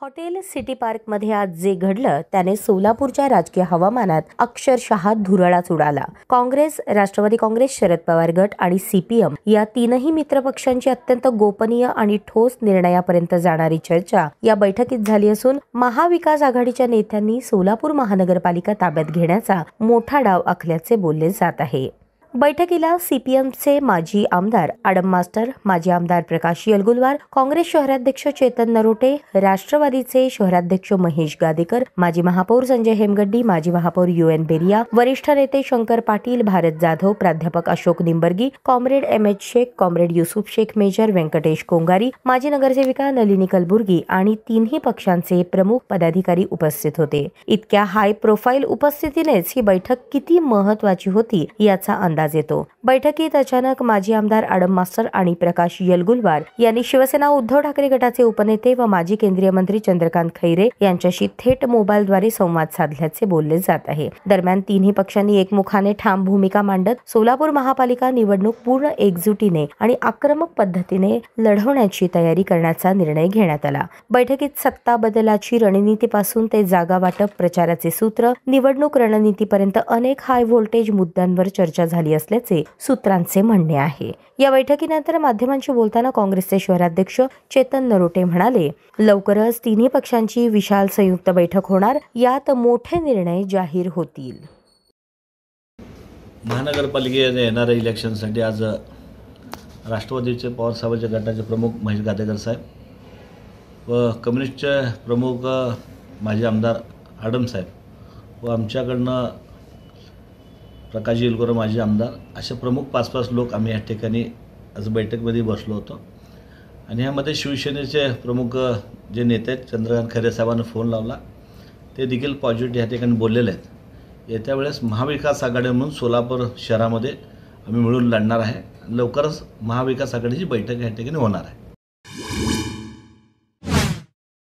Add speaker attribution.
Speaker 1: Hotel city पार्कमध्ये आज जे घडलं त्याने सोलापूरच्या राजकीय हवामानात अक्षरशः धुरळाच उडाला। काँग्रेस, राष्ट्रवादी काँग्रेस, शरद पवार गट आणि सीपीएम या तीनही मित्रपक्षांची अत्यंत गोपनीय आणि ठोस निर्णयापर्यंत जाणारी चर्चा या बैठकीत झाली असून महाविकास आघाडीच्या नेत्यांनी सोलापूर महानगरपालिका ताब्यात घेण्याचा मोठा डाव आखल्याचे बोलले जात आहे। बैठकीला सीपीएमचे माजी आमदार आडम मास्टर, माजी आमदार प्रकाश येलगुलवार, काँग्रेस शहराध्यक्ष चेतन नरोटे, राष्ट्रवादीचे शहराध्यक्ष महेश गादेकर, माजी महापौर संजय हेमगड्डी, माजी महापौर UN बेरिया, वरिष्ठ नेते शंकर पाटील, भारत जाधव, प्राध्यापक Ashok Nimbargi, comrade MH Shaikh, comrade Yusuf Shaikh major, Venkatesh Kongari, माजी नगरसेविका नलिनी कलबुर्गी आणि तीनही पक्षांचे प्रमुख पदाधिकारी उपस्थित होते। इतक्या हाय प्रोफाईल उपस्थितीनेच ही बैठक किती महत्त्वाची होती याचा अंदाज येतो। बैठकीत अचानक माजी आमदार आडम मास्टर आणि प्रकाश येलगुलवार यांनी शिवसेना उद्धव ठाकरे गटाचे उपनेते व माजी केंद्रीय मंत्री चंद्रकांत खैरे यांच्याशी थेट मोबाईलद्वारे संवाद साधल्याचे बोलले जात आहे। दरम्यान तीनही पक्षांनी एकमुखाने ठाम भूमिका मांडत सोलापूर महापालिका निवडणूक पूर्ण एकजुटीने आणि आक्रमक पद्धतीने लढवण्याची तयारी करण्याचा निर्णय घेण्यात आला। बैठकीत सत्ता बदलाची रणनीतीपासून ते जागा वाटप, प्रचाराचे सूत्र, निवडणूक रणनीतीपर्यंत अनेक हाय व्होल्टेज मुद्द्यांवर चर्चा झाली असल्याचे सूत्रांचे म्हणणे आहे। या बैठकीनंतर माध्यमांशी बोलताना काँग्रेसचे शहराध्यक्ष चेतन नरोटे म्हणाले, लवकरच तिन्ही पक्षांची विशाल संयुक्त बैठक होणार, यात मोठे निर्णय जाहीर होतील।
Speaker 2: महानगरपालिकेने येणाऱ्या इलेक्शनसाठी आज राष्ट्रवादीचे पवार साहेबांच्या गटाचे प्रमुख महेश गादेकर साहेब व कम्युनिस्टचे प्रमुख माजी आमदार आडम साहेब व आमच्याकडनं प्रकाश येलगुलवार माजी आमदार असे प्रमुख 5-5 लोक आम्ही या ठिकाणी आज बैठकीमध्ये बसलो होतो। आणि ह्यामध्ये शिवसेनेचे प्रमुख जे नेते आहेत चंद्रकांत खैरे साहेबांना फोन लावला, ते देखील पॉझिटिव्ह या ठिकाणी बोललेले आहेत। येत्या वेळेस महाविकास आघाडी म्हणून सोलापूर शहरामध्ये आम्ही मिळून लढणार आहे। लवकरच महाविकास आघाडीची बैठक या ठिकाणी होणार आहे।